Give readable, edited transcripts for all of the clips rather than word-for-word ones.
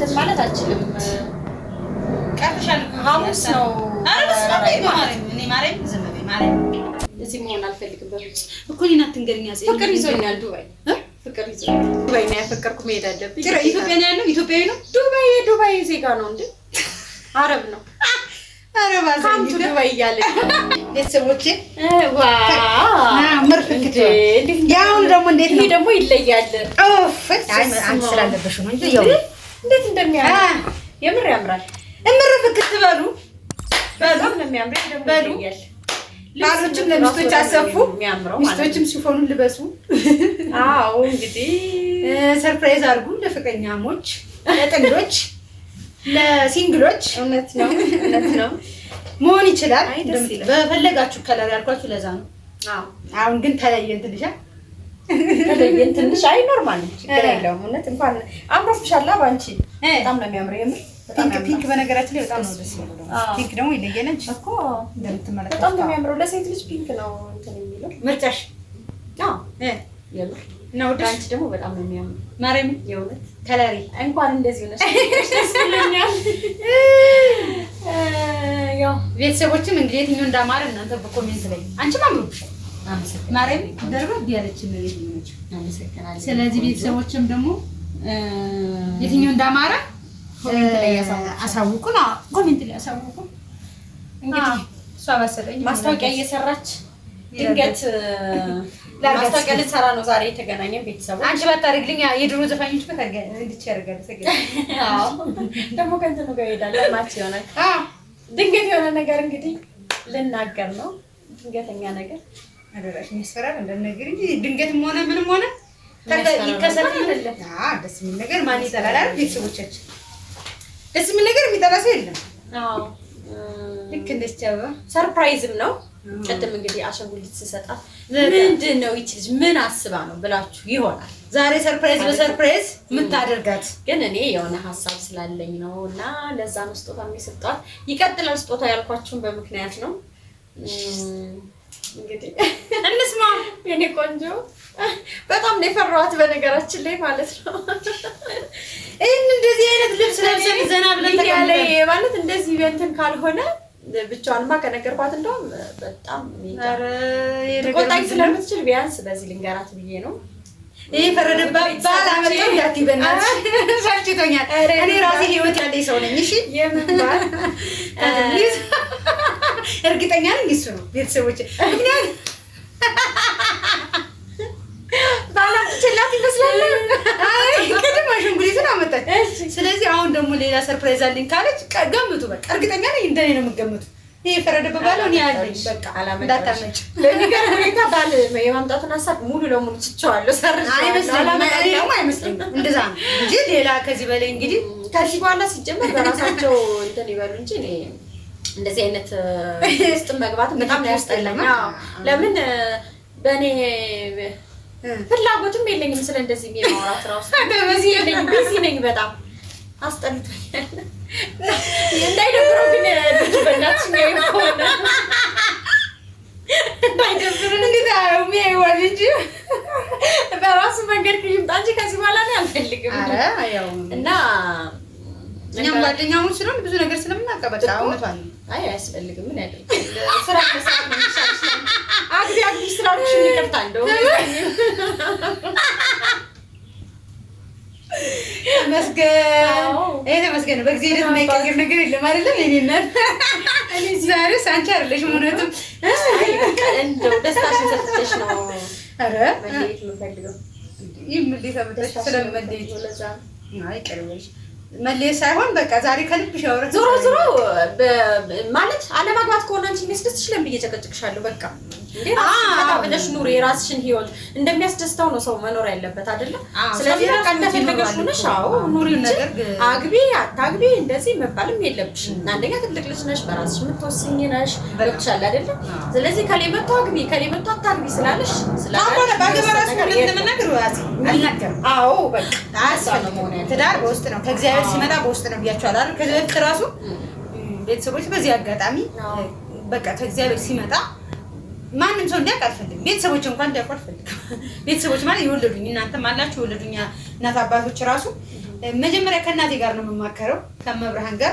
እንትን ማለት አልችልም። ቀጥሻል ሐሙስ ነው። አረ በስመ አብ እኔ ማርያም ዝም በይ ማርያም። እዚህ መሆን አልፈልግም በፍጹም እኮ እኔን አትንገሪኝ። ፍቅር ይዞኛል ዱባይ ፍቅር ይዞኛል። ዱባይ ነው ያፈቀርኩ መሄድ አለብኝ። ኢትዮጵያ ነው ያለው ኢትዮጵያዊ ነው። ዱባይ ዜጋ ነው እንዴ? አረብ ነው። አረ ባዛኝ ዱባይ እያለ ቤተሰቦቼ ዋው ምርፍክት ያው ደግሞ እንዴት ነው? ይሄ ደግሞ ይለያል። ኦፍ አንቺ ስላለበሽ ነው እንጂ ያው እንዴት እንደሚያምር የምር ያምራል። ምርፍክት በሉ በጣም ነው የሚያምረው። ደግሞ በሉ ይለያል። ባሎችም ለሚስቶች አሰፉ፣ ሚስቶችም ሲፎኑን ልበሱ። አዎ እንግዲህ ሰርፕራይዝ አድርጉ ለፍቅረኛሞች፣ ለጥንዶች፣ ለሲንግሎች። እውነት ነው መሆን ይችላል። አይ ደስ ይላል። በፈለጋችሁ ከለር ያልኳችሁ ለዛ ነው። አዎ አሁን ግን ተለየን ትንሽ ተለየን ትንሽ። አይ ኖርማል ነው፣ ችግር የለውም። እውነት እንኳን አምሮብሻል ባንቺ በጣም ነው የሚያምረው። የምር ፒንክ በነገራችን ላይ በጣም ነው ደስ የሚለው። ፒንክ ደግሞ ይለየናል እኮ እንደምትመለከቱት በጣም ነው የሚያምረው። ለሴት ልጅ ፒንክ ነው እንትን የሚለው ምርጫሽ። አዎ የምር ነው። አንቺ ደግሞ በጣም ነው የሚያምረው ማርያም የእውነት ከለሪ እንኳን እንደዚህ ሆነሽ ደስ ብሎኛል። ያው ቤተሰቦችም እንግዲህ የትኛው እንዳማረ እናንተ በኮሜንት ላይ አንቺም አምሮብሻል። ማርያም ደርበብ ያለች ነው የትኛው። አመሰግናለሁ። ስለዚህ ቤተሰቦችም ደግሞ የትኛው እንዳማረ ኮሜንት ላይ አሳውቁን። ኮሜንት ላይ አሳውቁን። እንግዲህ እሷ ባሰጠኝ ማስታወቂያ እየሰራች ድንገት ማስታወቂያ ልትሰራ ነው ዛሬ የተገናኘን ቤተሰቦች። አንቺ ባታደርግልኝ የድሮ ዘፋኞች በታርጋ እንድች ያደርጋል። አዎ ደግሞ ከእንትኑ ጋር ይሄዳል ማች ይሆናል። ድንገት የሆነ ነገር እንግዲህ ልናገር ነው። ድንገተኛ ነገር አደራሽ የሚያስፈራል እንደነገር እንጂ ድንገትም ሆነ ምንም ሆነ ይከሰት አይደለም። ደስ የሚል ነገር ማን ይጠላል አይደል? ቤተሰቦቻችን ደስ የሚል ነገር የሚጠላ ሰው የለም። አዎ ልክ እንደቻው ሰርፕራይዝም ነው። ቅድም እንግዲህ አሸንጉሊት ስሰጣት ምንድን ነው ይቺ ልጅ ምን አስባ ነው ብላችሁ ይሆናል ዛሬ ሰርፕራይዝ በሰርፕራይዝ የምታደርጋት። ግን እኔ የሆነ ሀሳብ ስላለኝ ነው እና ለዛ ነው ስጦታ የሚሰጣት። ይቀጥላል ስጦታ ያልኳችሁን በምክንያት ነው። እንግዲህ እንስማ። የኔ ቆንጆ በጣም ነው የፈራኋት በነገራችን ላይ ማለት ነው። ይሄን እንደዚህ አይነት ልብስ ለብሰን ዘና ብለን ተቀምጠን ማለት እንደዚህ እንትን ካልሆነ ብቻዋንማ ከነገርኳት እንደውም በጣም ቆጣኝ ስለምትችል ቢያንስ በዚህ ልንገራት ብዬ ነው። ይሄ ፈረደባት ባል አመጣው ያቲ በእናትሽ ሰልችቶኛል። እኔ ራሴ ህይወት ያለኝ ሰው ነኝ። እሺ የምንባል እርግጠኛ ነኝ እሱ ነው ቤተሰቦቼ። ምክንያት ባላም ትችላት ይመስላል። አይ ከደም አሸንጉሊትን አመጣች። ስለዚህ አሁን ደግሞ ሌላ ሰርፕራይዝ አለኝ ካለች ገምቱ። በቃ እርግጠኛ ነኝ እንደኔ ነው የምትገምቱ። ይሄ ፈረደበት ባለው እኔ ያለኝ በቃ እንዳታመጭ። ለሚገርም ሁኔታ ባል የማምጣቱን ሀሳብ ሙሉ ለሙሉ ትቼዋለሁ። አይመስለኝም እንደዛ ነው እንጂ ሌላ ከዚህ በላይ እንግዲህ ከዚህ በኋላ ሲጀመር በራሳቸው እንትን ይበሉ እንጂ እኔ እንደዚህ አይነት ውስጥ መግባት በጣም ነው ያስጠላኝ። ለምን በእኔ ፍላጎትም የለኝም ስለ እንደዚህ የሚያወራት ራሱ በዚህ የለኝም። ቢዚ ነኝ በጣም አስጠልቶኛል። እንዳይደብረው ግን ልጅ በእናትሽ ነው የሆነ እንዳይደብረን እንዴት የሚያይዋል እንጂ በራሱ መንገድ ይምጣ እንጂ ከዚህ በኋላ ነው አልፈልግም። ያው እና እኛም ጓደኛሞች ስለሆነ ብዙ ነገር ስለምናቀበጣ እውነቷን ነው። አይ አያስፈልግም። ምን ያደርግ ስራ መስራት ነው የሚሻልሽ። አግቢ ስራዎች ይቅርታ እንደው ተመስገን በጊዜ ሂደት የማይቀየር ነገር የለም አይደለም። እኔ ዛሬ አንቺ አይደለሽም እውነትም እንደው ደስታሽን ሰጥተሽ ነው። ኧረ መለየት የምፈልገው ይምልይ ተመጣጣሽ ስለመለየት ለዛ አይ ቀርበሽ መለየት ሳይሆን በቃ ዛሬ ከልብሽ ያወራ ዞሮ ማለት አለማግባት ከሆነ አንቺ የሚያስደስትሽ ለምን እየጨቀጭቅሻለሁ? በቃ ብለሽ ኑሪ የራስሽን ህይወት። እንደሚያስደስተው ነው ሰው መኖር ያለበት አይደለ? ስለዚህ በቃ እንደፈለገሽ ሆነሽ ኑሪ እንጂ አግቢ አታግቢ እንደዚህ መባልም የለብሽም። አንደኛ ትልቅ ልጅ ነሽ፣ በራስሽ የምትወስኝ ነሽ። ገብቶሻል አይደለ? ስለዚህ ከሌ መጥቶ አግቢ ከሌ መጥቶ አታግቢ ስላለሽ ታውቆ ባገባራስ ለምንነግር ወያት አልናገርም። አዎ በቃ አሳነሞነ ትዳር በውስጥ ነው ከእግዚአብሔር ሲመጣ በውስጥ ነው ብያቸዋለሁ አይደል? ከዚህ በፊት ራሱ ቤተሰቦች በዚህ አጋጣሚ በቃ ከእግዚአብሔር ሲመጣ ማንም ሰው እንዲያውቅ አልፈልግም። ቤተሰቦች እንኳን እንዲያውቁ አልፈልግም። ቤተሰቦች ማለት የወለዱኝ እናንተም አላችሁ የወለዱኝ እናት አባቶች ራሱ መጀመሪያ ከእናቴ ጋር ነው የምማከረው ከመብርሃን ጋር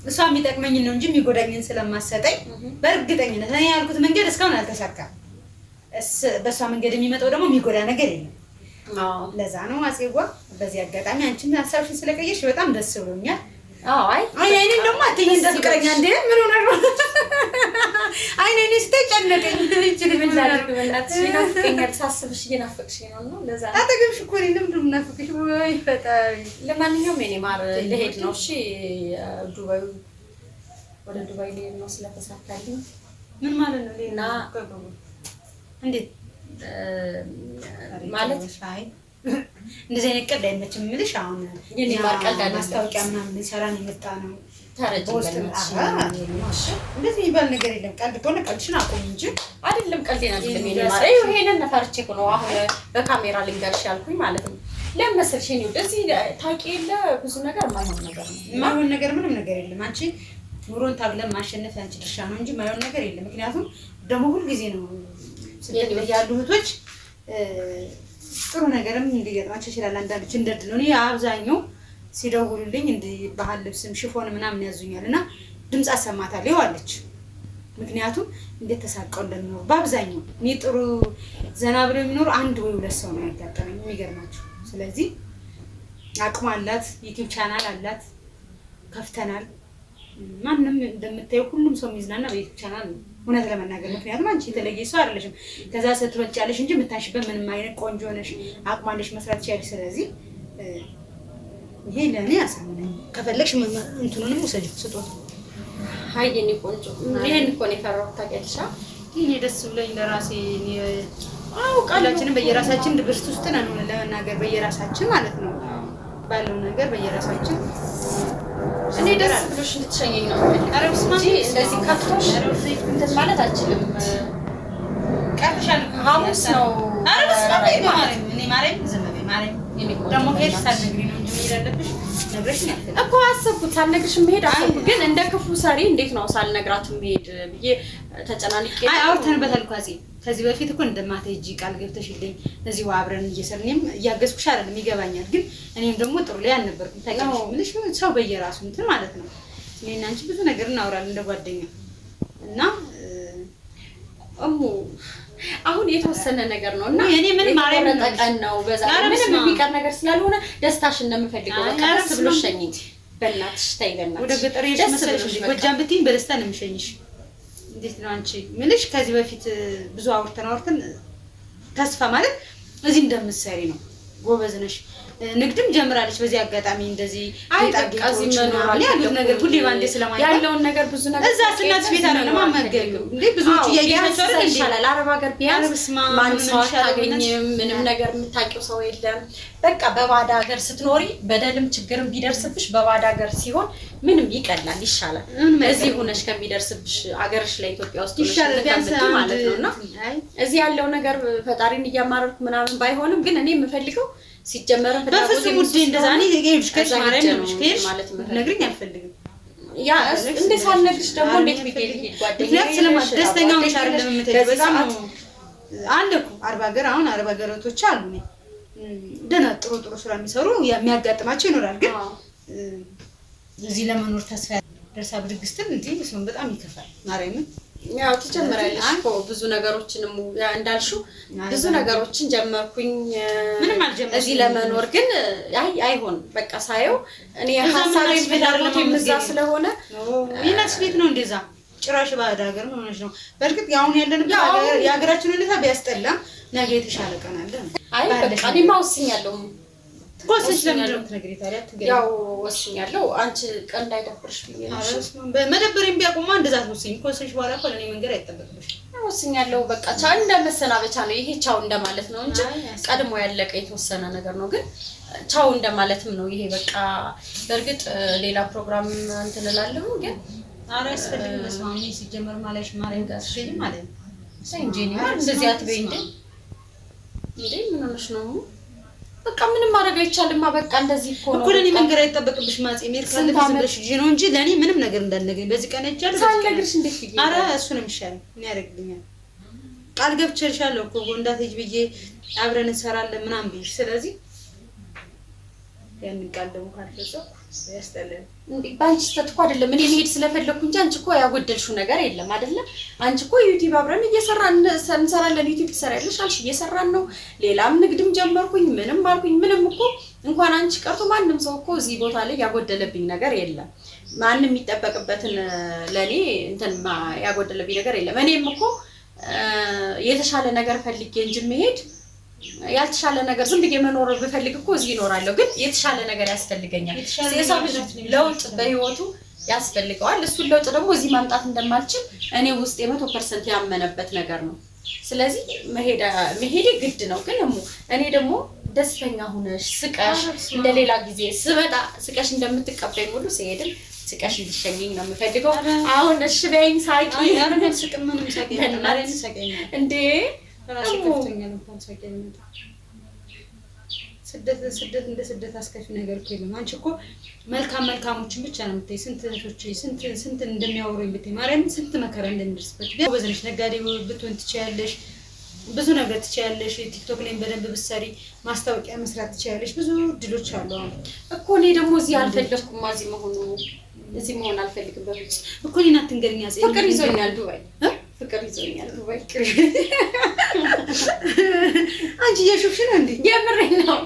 እሷ የሚጠቅመኝ ነው እንጂ የሚጎዳኝን ስለማሰጠኝ በእርግጠኝነት እኔ ያልኩት መንገድ እስካሁን አልተሳካም። በሷ መንገድ የሚመጣው ደግሞ የሚጎዳ ነገር የለም። ለዛ ነው አጼጓ በዚህ አጋጣሚ አንቺም ሀሳብሽን ስለቀየርሽ በጣም ደስ ብሎኛል። አይ እኔን ደግሞ አትይኝ እንደፍቅረኛ እንደ ምን ሆነ ነው እኔ ስተጨነቀኝ ልጅ ምን ላድርግ በእናትሽ ናፍቀኛል። ሳስብሽ እየናፈቅሽኝ ነው ለዛ አጠገብሽ እኮ እኔ ለምንድን ነው የምናፍቅሽ? ወይ ፈጣሪ። ለማንኛውም የኔ ማር ልሄድ ነው። እሺ ወደ ዱባይ ልሄድ ነው ስለተሳካልኝ። ምን ማለት ነው? ሌና እንዴት ማለት አይ እንደዚህ አይነት ቀልድ አይመችም የምልሽ። አሁን የኔ ማር ቀልድ አይደለም። ማስታወቂያ ምናምን ልንሰራን የመጣ ነው። እንደዚህ የሚባል ነገር የለም። ቀልድ ከሆነ ቀልድሽን አቁም እንጂ አይደለም። ቀልዴን አይደለም የኔ ማር። ይሄንን ነፈርቼ እኮ ነው አሁን በካሜራ ልንገርሽ ያልኩኝ ማለት ነው። ለምን መሰልሽ ነው እንደዚህ ታውቂ የለ ብዙ ነገር ማይሆን ነገር ነው። ማይሆን ነገር ምንም ነገር የለም። አንቺ ኑሮን ታግለን ማሸነፍ አንቺ ድርሻ ነው እንጂ ማይሆን ነገር የለም። ምክንያቱም ደግሞ ሁሉ ጊዜ ነው ስለዚህ ያሉ እህቶች ጥሩ ነገርም እንዲገጥማቸው ይችላል። አንዳንዶች እንደድል ነው። እኔ አብዛኛው ሲደውሉልኝ እንደ ባህል ልብስም ሽፎን ምናምን ያዙኛልና ድምጽ አሰማታለሁ አለች። ምክንያቱም እንዴት ተሳቀው እንደሚኖር በአብዛኛው እኔ ጥሩ ዘና ብለው የሚኖር አንድ ወይ ሁለት ሰው ነው ያጋጠመኝ የሚገርማቸው። ስለዚህ አቅም አላት፣ ዩቲዩብ ቻናል አላት፣ ከፍተናል። ማንንም እንደምታየው ሁሉም ሰው የሚዝናና በዩቲዩብ ቻናል ነው እውነት ለመናገር። ምክንያቱም አንቺ የተለየ ሰው አይደለሽም። ከዛ ስትወጪያለሽ እንጂ የምታሽበት ምንም አይነት ቆንጆ ነሽ፣ አቅማለሽ፣ መስራት ትችያለሽ። ስለዚህ ይሄ ለኔ ያሳምነኝ። ከፈለግሽ እንትኑንም ውሰጂ ስጦታ። አይ የኔ ቆንጆ ይሄን እኮ ነው የፈራሁት ታውቂያለሽ። ይሄ ደስ ብሎኝ ለራሴ ቃላችንን በየራሳችን ድብርት ውስጥ ነን ለመናገር በየራሳችን ማለት ነው ባለው ነገር በየራሳችን እኔ ደስ ብሎሽ እንድትሸኘኝ ነው እንጂ እንደዚህ ከፍቶሽ እንትን ማለት አልችልም። ቀጥሻል ሐሙስ ነው። ኧረ በስመ አብ ማርያም እኔ ማርያም ዝም በይ ማርያም ደግሞ ከሄድሽ ሳትነግሪኝ ነው እንጂ መሄድ አለብሽ። ነግረሽኝ እኮ አሰብኩት ሳልነግርሽ መሄድ አሰብኩት። ግን እንደ ክፉ ሰሪ እንዴት ነው ሳልነግራት መሄድ ብዬ ተጨናንቄ። አይ አውርተንበታል እኮ ከዚህ በፊት እኮ እንደማትሄጂ ቃል ገብተሽልኝ እዚሁ አብረን እየሰራንም እያገዝኩሽ አይደለም ይገባኛል። ግን እኔም ደግሞ ጥሩ ላይ አልነበርኩም ታውቂያለሽ። ምንሽ ሰው በየራሱ እንትን ማለት ነው። እኔና አንቺ ብዙ ነገር እናወራለን እንደ ጓደኛ እና አሁን የተወሰነ ነገር ነው እና እኔ ምን ማርያም ተቀን ነው በዛ ምንም የሚቀር ነገር ስላልሆነ ደስታሽን እንደምፈልገው በቃ ደስ ብሎሽ ሸኝኝ በእናትሽ ተይ በእናትሽ። ወደ ገጠር ሄድሽ መሰለሽ ጎጃም ብትይኝ በደስታ ነው የምሸኝሽ። እንዴት ነው አንቺ ምንሽ ከዚህ በፊት ብዙ አውርተን ተስፋ ማለት እዚህ እንደምትሰሪ ነው። ጎበዝ ነሽ። ንግድም ጀምራለች በዚህ አጋጣሚ እንደዚህ ታጣቂው መኖር ያለው ነገር ሁሌ ባንዴ ስለማይታ ያለውን ነገር ብዙ ነገር እዛ ስናት ቤት አለ ለማመገብ እንዴ ብዙዎች እያያቸው አይደል ይሻላል። አረብ ሀገር ቢያንስ ማን ሰው አታገኝም። ምንም ነገር የምታውቂው ሰው የለም። በቃ በባዳ ሀገር ስትኖሪ በደልም ችግርም ቢደርስብሽ በባዳ ሀገር ሲሆን ምንም ይቀላል ይሻላል። እዚህ ሆነሽ ከሚደርስብሽ ሀገርሽ ላይ ኢትዮጵያ ውስጥ ይሻላል ቢያንስ ማለት ነውና እዚህ ያለው ነገር ፈጣሪን እያማረርኩ ምናምን ባይሆንም ግን እኔ የምፈልገው ሲጀመር በፍጹም ውዴ እንደዛ ነው ይሄድሽ ከማረም ነው ከሄድሽ ነግሪኝ አልፈልግም። ያ እንደ ሳልነግርሽ ደግሞ እንዴት ቢሄድ ጓደኛዬ ስለማደስተኛው ሻር እንደምትሄድ በጣም አለ እኮ አርባ ሀገር አሁን አርባ ሀገራቶች አሉ ነው ደና ጥሩ ስራ የሚሰሩ የሚያጋጥማቸው ይኖራል። ግን እዚህ ለመኖር ተስፋ ደርሳ ብድግስትም እንዴ እሱም በጣም ይከፋል። ማርያምን ያው ትጀምራለሽ እኮ ብዙ ነገሮችንም እንዳልሽው ብዙ ነገሮችን ጀመርኩኝ ምንም አልጀመርኩም እዚህ ለመኖር ግን አይሆን በቃ ሳየው እኔ ሐሳቤ ፍላጎት የምዛ ስለሆነ ይናስ ቤት ነው እንደዛ ጭራሽ ባዳ ሀገር ሆነሽ ነው። በርግጥ ያሁን ያለንበት ሀገር የሀገራችን ሁኔታ ቢያስጠላ ነገ የተሻለ ቀን አለ። አይ በቃ እኔማ ወስኛለሁ። ኮስሽ ለምንድነው ትነግሪኝ ታዲያ? ያው ወስኛለሁ አንቺ ቀን እንዳይደብርሽ ብዬ ነው። በመደበሬም ቢያቆማ እንደዛ ወስኝ ኮስሽ በኋላ እኮ ለኔ መንገር አይጠበቅብሽ። ወስኛለሁ በቃ ቻው እንደመሰናበቻ ነው ይሄ ቻው እንደማለት ነው እንጂ ቀድሞ ያለቀ የተወሰነ ነገር ነው። ግን ቻው እንደማለትም ነው ይሄ በቃ። በርግጥ ሌላ ፕሮግራም እንትን እላለሁ ግን አራስ ፈልግ መስማሚ ሲጀመር ማለሽ ማረኝ ጋር ሲል ማለት ነው እንጂ ማለት እንደዚህ አትበይ እንዴ ምን ሆነሽ ነው? በቃ ምንም ማድረግ አይቻልም። በቃ እንደዚህ እኮ ነው። ለኔ መንገር አይጠበቅብሽ ማጽ ሜር ካለብሽ ብለሽ ጂ ነው እንጂ ለኔ ምንም ነገር እንዳልነገኝ በዚህ ቀን አይቻልም። ሳልነግርሽ እንዴት ይገኛል? አረ እሱ ነው የሚሻለው። ምን ያደርግልኛል? ቃል ገብቼልሻለሁ እኮ ጎንዳት ሂጅ ብዬ አብረን እንሰራለን ምናምን ብዬሽ። ስለዚህ ያንን ቃል ደግሞ ካልፈጸው ያስጠላል። በአንቺ ስተት እኮ አይደለም እኔ መሄድ ስለፈለኩ እንጂ አንቺ እኮ ያጎደልሽው ነገር የለም አይደለም። አንቺ እኮ ዩቲዩብ አብረን እየሰራን እንሰራለን። ዩቲዩብ ትሰሪያለሽ አልሽ፣ እየሰራን ነው። ሌላም ንግድም ጀመርኩኝ ምንም አልኩኝ ምንም እኮ እንኳን አንቺ ቀርቶ ማንም ሰው እኮ እዚህ ቦታ ላይ ያጎደለብኝ ነገር የለም። ማንም የሚጠበቅበትን ለኔ እንትን ያጎደለብኝ ነገር የለም። እኔም እኮ የተሻለ ነገር ፈልጌ እንጂ መሄድ ያልተሻለ ነገር ዝም ብዬ መኖር ብፈልግ እኮ እዚህ እኖራለሁ። ግን የተሻለ ነገር ያስፈልገኛል። የሰው ልጅ ለውጥ በህይወቱ ያስፈልገዋል። እሱን ለውጥ ደግሞ እዚህ ማምጣት እንደማልችል እኔ ውስጥ 100% ያመነበት ነገር ነው። ስለዚህ መሄድ ግድ ነው። ግን እኔ ደግሞ ደስተኛ ሆነሽ ስቀሽ እንደሌላ ጊዜ ስመጣ ስቀሽ እንደምትቀበኝ ሁሉ ሲሄድም ስቀሽ እንድትሸኘኝ ነው የምፈልገው። አሁን እሺ በይኝ ሳቂ። አረን ስቅም ምንም ሳቂ እንዴ ራሱ ከፍተኛ ነው ታንሳቀኝ። ስደት እንደ ስደት አስከፊ ነገር እኮ የለም። አንቺ እኮ መልካሞችን ብቻ ነው የምታይ። ስንት እንደሚያወሩኝ ብታይ ማርያም ስንት መከራ እንደሚደርስበት በዘነሽ ነጋዴ ብትሆን ትችያለሽ፣ ብዙ ነገር ትችያለሽ። ቲክቶክ ላይ በደንብ ብትሰሪ ማስታወቂያ መስራት ትችያለሽ። ብዙ እድሎች አሉ። አሁን እኮ እኔ ደግሞ እዚህ አልፈለኩም። እዚህ መሆን አልፈልግም በፍጹም እኮ እኔን አትንገሪኝ። ፍቅር ይዞኛል ዱባይ ፍቅር ይዞኛል ዱባይ። አንቺ እየሾፍሽ ነው እንዴ? የምሬን ነው።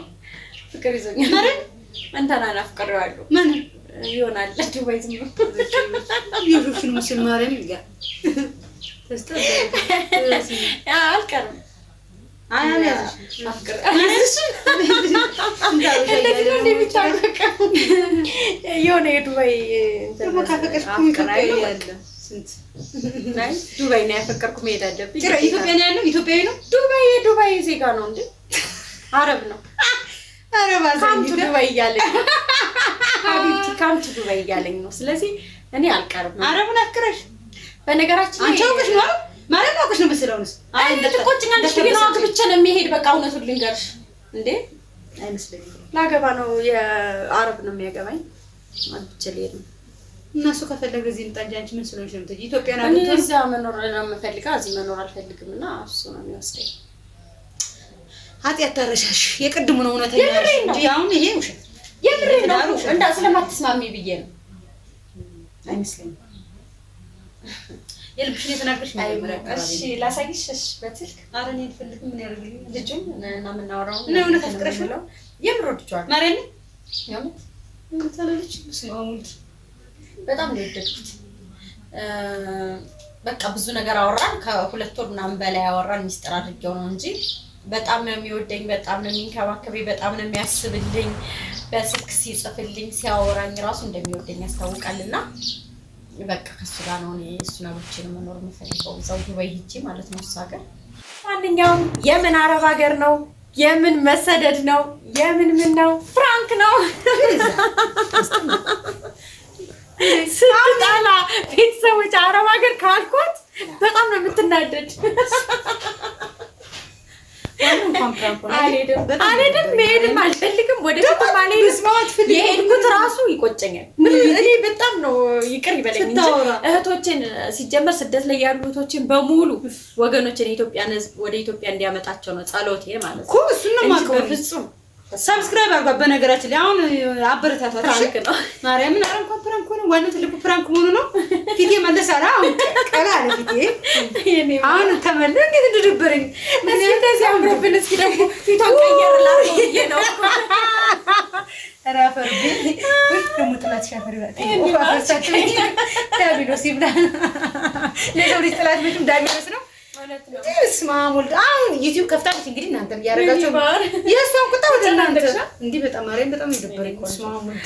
ፍቅር ይዞኛል ማለት እንተና ናፍቀረዋለሁ። ማን ይሆናል ዱባይ ዝም እየሾፍሽ ነው መስል ማርያም ይጋ አልቀርም። አያያዝሽ አፍቅር የሆነ የዱባይ ደግሞ ካፈቀርሽ ዱባይ ነው ያፈቀርኩ። መሄድ አለብኝ። ኢትዮጵያ ነው ያለው። ኢትዮጵያዊ ነው። ዱባይ ዜጋ ነው እንዴ? አረብ ነው። ካምቱ ዱባይ እያለኝ ነው። ሀቢብቲ ካምቱ ዱባይ እያለኝ ነው። ስለዚህ እኔ አልቀርም። አረቡን አፍቅረሽ በነገራችን አንቺ አውቀሽ ነው ማለት አውቀሽ ነው መስለውንስ አይ ልትቆጭኛለሽ ብዬሽ ነው አግብቼ ነው የሚሄድ። በቃ እውነቱን ልንገርሽ እንዴ አይመስለኝም። ላገባ ነው የአረብ ነው የሚያገባኝ። አግብቼ ልሄድ ነው። እነሱ ከፈለገ እዚህ እንጣ እንጂ አንቺ ምን ስለሆነሽ ነው የምትሄጂው? ኢትዮጵያን እኔ አግብቶ እዚያ መኖር ነው የምፈልገው። እዚህ መኖር አልፈልግም እና እሱ ነው የሚወስደኝ። ኃጢአት ታረሻሽ የቅድሙ ነው እውነተኛ እንጂ አሁን ይሄ ውሸት የምሬን ነው። እንዳ ስለማትስማሚ ብዬ ነው አይመስለኝም። የልብሽን የተናገርሽ ነው ማለት። እሺ ላሳይሽ። እሺ በትልክ አረን ይፈልግም ምን ያደርግልኝ ልጁን እና የምናወራው ነው እውነት አፍቅረሽ ነው የምሮድቷል ማረን ያምት ታለልሽ ስማሙት በጣም ነው የወደድኩት። በቃ ብዙ ነገር አወራን። ከሁለት ወር ምናምን በላይ አወራን። ሚስጥር አድርጌው ነው እንጂ በጣም ነው የሚወደኝ፣ በጣም ነው የሚንከባከበኝ፣ በጣም ነው የሚያስብልኝ። በስልክ ሲጽፍልኝ ሲያወራኝ ራሱ እንደሚወደኝ ያስታውቃልና በቃ ከሱ ጋር ነው እኔ እሱን አብቼ መኖር የምፈልገው። እዛው ዱባይ ሂጂ ማለት ነው እሱ ሀገር። ማንኛውም የምን አረብ ሀገር ነው? የምን መሰደድ ነው? የምን ነው? ፍራንክ ነው። ስትጣላ ቤተሰቦች አረብ ሀገር ካልኳት በጣም ነው የምትናደድ። አልሄድም፣ መሄድም አልፈልግም። ወደፊትም አልሄድም። የሄድኩት ራሱ ይቆጨኛል። እኔ በጣም ነው ይቅር ይበለኝ እንጂ እህቶችን ሲጀመር ስደት ላይ ያሉ እህቶችን በሙሉ ወገኖችን የኢትዮጵያን ሕዝብ ወደ ኢትዮጵያ እንዲያመጣቸው ነው ጸሎቴ ማለት ነው። እሱን ነው የማውቀው። በፍጹም ሰብስክራይብ አድርጓት። በነገራችን ላይ አሁን አበረታቷት። ፍራንክ ነው ማርያምን። ኧረ እንኳን ፍራንክ ሆነ። ዋናው ትልቁ ፍራንክ መሆኑ ነው። ፊቴ መለሳላ አሁን ቀላ አለ ፊቴ። አሁን ተመለስ። እንዴት እንደደበረኝ እስኪ ተሲያምርብን። እስኪ ደግሞ ፊቷን ቀየር ላድርገው ነው። ራፈር ወይ ደግሞ ጥላት ሻፈር ይባል ዳቢሎስ ይብላ። ለሰው ልጅ ጥላት ምንም ዳቢሎስ ነው ማለት ነው። ስማሙል አሁን ዩቲዩብ ከፍታለች። እንግዲህ እናንተም ያረጋችሁ የሷን ቁጣ ወደ እናንተ እንዲህ በጣም ማርያም በጣም ይደበረኝ። ስማሙል